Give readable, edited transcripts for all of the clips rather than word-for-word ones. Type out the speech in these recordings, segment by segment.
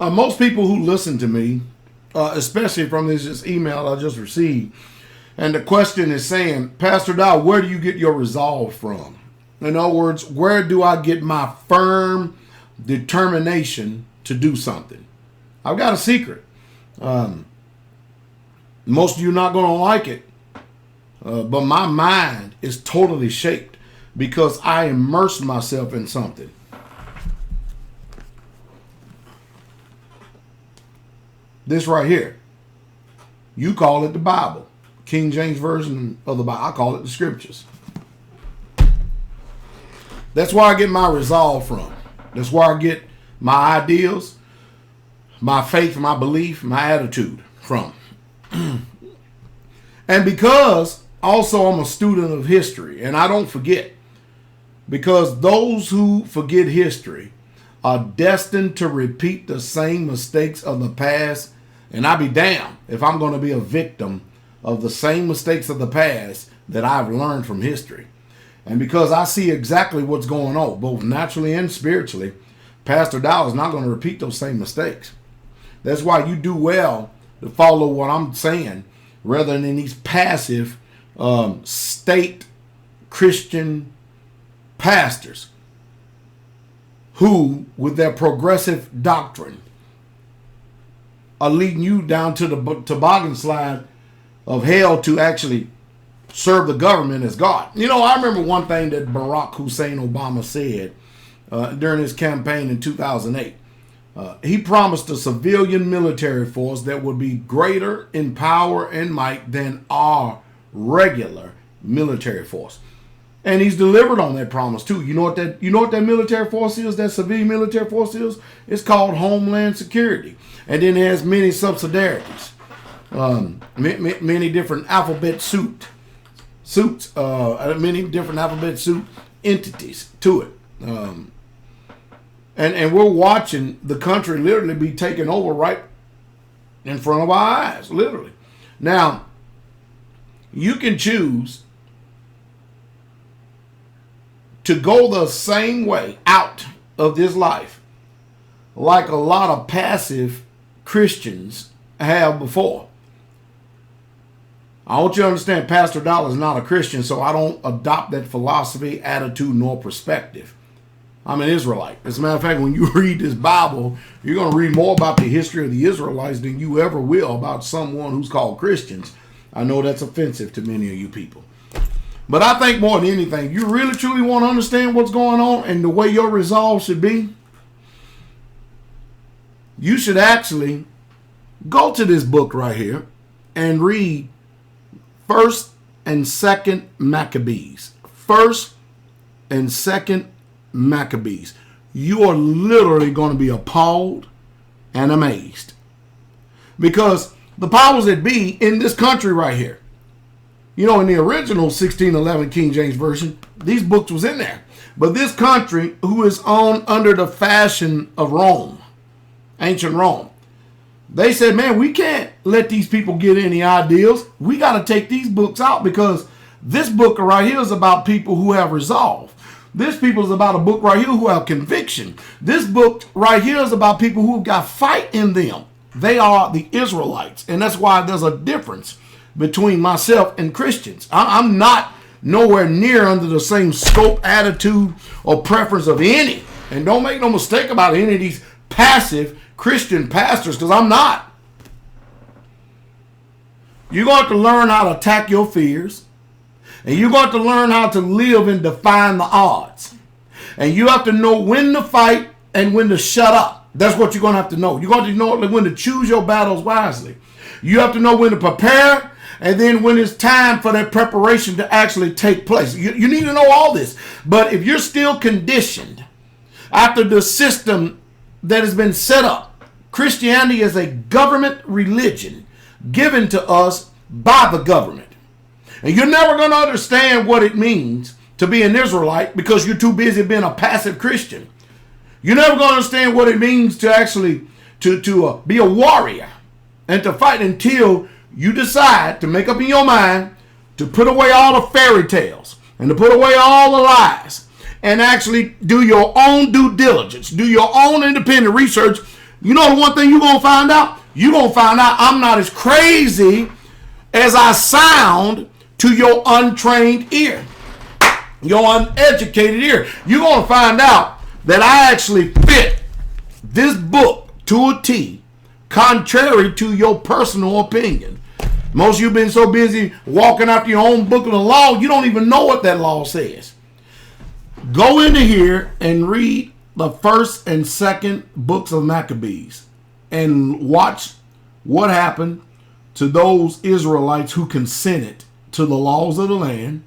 Most people who listen to me, especially from this just email I just received, and the question is saying, Pastor Dow, where do you get your resolve from? In other words, where do I get my firm determination to do something? I've got a secret. Most of you are not going to like it, but my mind is totally shaped because I immerse myself in something. This right here, you call it the Bible. King James Version of the Bible. I call it the Scriptures. That's where I get my resolve from. That's where I get my ideals, my faith, my belief, my attitude from. And because also I'm a student of history, and I don't forget, because those who forget history are destined to repeat the same mistakes of the past, and I'll be damned if I'm going to be a victim of the same mistakes of the past that I've learned from history. And because I see exactly what's going on, both naturally and spiritually, Pastor Dow is not going to repeat those same mistakes. That's why you do well to follow what I'm saying rather than these passive state Christian pastors who, with their progressive doctrine, are leading you down to the toboggan slide of hell to actually serve the government as God. You know, I remember one thing that Barack Hussein Obama said during his campaign in 2008. He promised a civilian military force that would be greater in power and might than our regular military force. And he's delivered on that promise too. You know what that military force is? That civilian military force is? It's called Homeland Security, and then it has many subsidiaries, many different alphabet suits, many different alphabet suit entities to it. And we're watching the country literally be taken over right in front of our eyes, literally. Now, you can choose to go the same way out of this life like a lot of passive Christians have before. I want you to understand Pastor Dow is not a Christian, so I don't adopt that philosophy, attitude, nor perspective. I'm an Israelite. As a matter of fact, when you read this Bible, you're going to read more about the history of the Israelites than you ever will about someone who's called Christians. I know that's offensive to many of you people. But I think more than anything, you really truly want to understand what's going on and the way your resolve should be, you should actually go to this book right here and read 1st and 2nd Maccabees. 1st and 2nd Maccabees. You are literally going to be appalled and amazed. Because the powers that be in this country right here, you know, in the original 1611 King James Version, these books was in there. But this country, who is under the fashion of Rome, ancient Rome, they said, man, we can't let these people get any ideals. We got to take these books out because this book right here is about people who have resolve. This people is about a book right here who have conviction. This book right here is about people who have got fight in them. They are the Israelites. And that's why there's a difference between myself and Christians. I'm not nowhere near under the same scope, attitude, or preference of any. And don't make no mistake about any of these passive Christian pastors, because I'm not. You're going to have to learn how to attack your fears. And you're going to learn how to live and define the odds. And you have to know when to fight and when to shut up. That's what you're going to have to know. You're going to know when to choose your battles wisely. You have to know when to prepare, and then when it's time for that preparation to actually take place. You need to know all this. But if you're still conditioned after the system that has been set up, Christianity is a government religion given to us by the government. And you're never going to understand what it means to be an Israelite because you're too busy being a passive Christian. You're never going to understand what it means to actually to be a warrior and to fight until you decide to make up in your mind to put away all the fairy tales and to put away all the lies and actually do your own due diligence, do your own independent research, You know the one thing you're going to find out? You're going to find out I'm not as crazy as I sound to your untrained ear, your uneducated ear. You're going to find out that I actually fit this book to a T, contrary to your personal opinion. Most of you have been so busy walking after your own book of the law, you don't even know what that law says. Go into here and read the first and second books of Maccabees and watch what happened to those Israelites who consented to the laws of the land,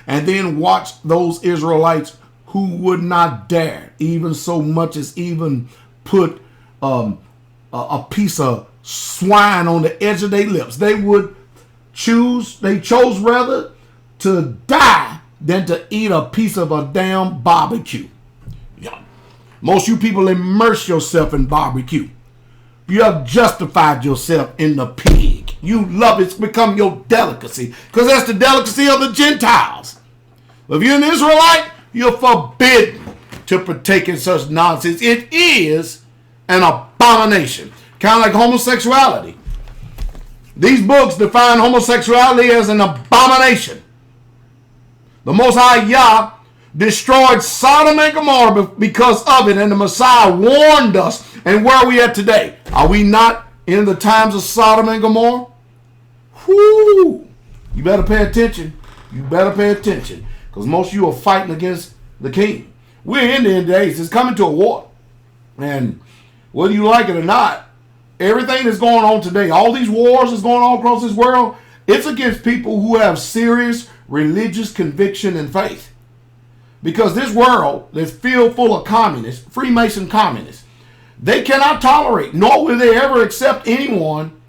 and then watch those Israelites who would not dare even so much as even put a piece of swine on the edge of their lips. They chose rather to die than to eat a piece of a damn barbecue. Yeah. Most of you people immerse yourself in barbecue. You have justified yourself in the pig. You love it. It's become your delicacy because that's the delicacy of the Gentiles. If you're an Israelite, you're forbidden to partake in such nonsense. It is an abomination. Kind of like homosexuality. These books define homosexuality as an abomination. The Most High Yah destroyed Sodom and Gomorrah because of it, and the Messiah warned us. And where are we at today? Are we not in the times of Sodom and Gomorrah? Whoo! You better pay attention. You better pay attention, because most of you are fighting against the king. We're in the end days. It's coming to a war. And whether you like it or not, everything that's going on today, all these wars that's going on across this world, it's against people who have serious religious conviction and faith. Because this world is filled full of communists, Freemason communists. They cannot tolerate, nor will they ever accept anyone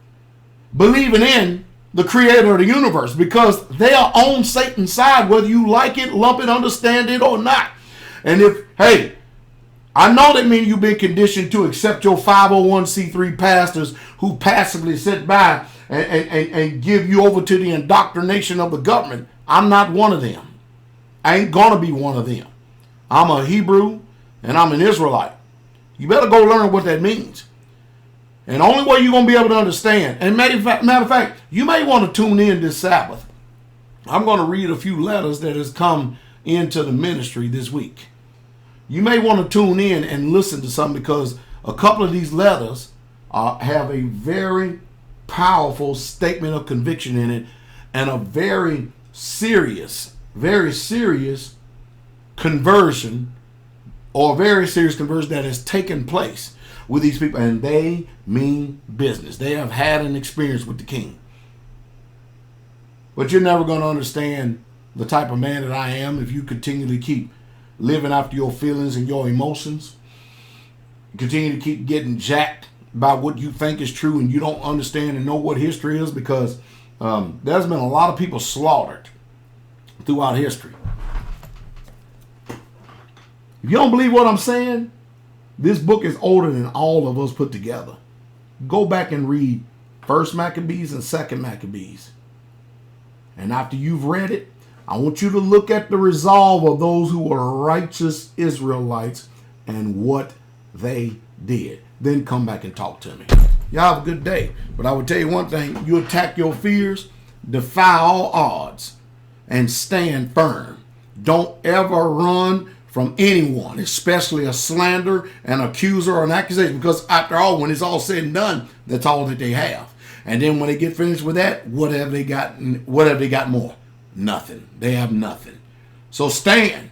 believing in the creator of the universe, because they are on Satan's side, whether you like it, lump it, understand it, or not. And I know that means you've been conditioned to accept your 501c3 pastors who passively sit by and give you over to the indoctrination of the government. I'm not one of them. I ain't going to be one of them. I'm a Hebrew and I'm an Israelite. You better go learn what that means. And the only way you're going to be able to understand, and matter of fact, you may want to tune in this Sabbath. I'm going to read a few letters that has come into the ministry this week. You may want to tune in and listen to something, because a couple of these letters have a very powerful statement of conviction in it, and a very serious conversion, or a very serious conversion that has taken place with these people, and they mean business. They have had an experience with the king. But you're never going to understand the type of man that I am if you continually keep living after your feelings and your emotions. You continue to keep getting jacked by what you think is true, and you don't understand and know what history is, because there's been a lot of people slaughtered throughout history. If you don't believe what I'm saying, this book is older than all of us put together. Go back and read 1st Maccabees and 2nd Maccabees. And after you've read it, I want you to look at the resolve of those who were righteous Israelites and what they did. Then come back and talk to me. Y'all have a good day. But I will tell you one thing. You attack your fears, defy all odds, and stand firm. Don't ever run from anyone, especially a slander, an accuser, or an accusation, because after all, when it's all said and done, that's all that they have. And then when they get finished with that, what have they got? What have they got more? Nothing. They have nothing. So stand.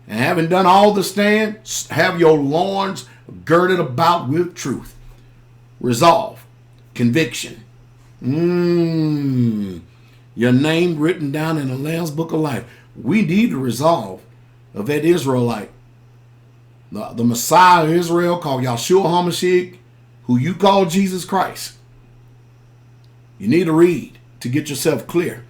And having done all the stand, have your loins girded about with truth. Resolve. Conviction. Your name written down in the Lamb's Book of Life. We need the resolve of that Israelite. The Messiah of Israel, called Yahshua HaMashiach, who you call Jesus Christ. You need to read to get yourself clear.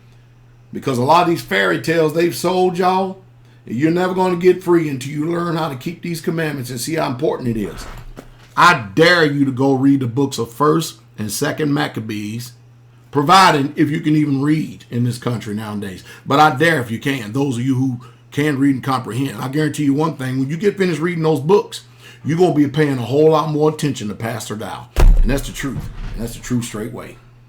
Because a lot of these fairy tales they've sold y'all, you're never going to get free until you learn how to keep these commandments and see how important it is. I dare you to go read the books of 1st and 2nd Maccabees, providing if you can even read in this country nowadays. But I dare if you can. Those of you who can read and comprehend. I guarantee you one thing. When you get finished reading those books, you're going to be paying a whole lot more attention to Pastor Dow. And that's the truth. And that's the true straight way.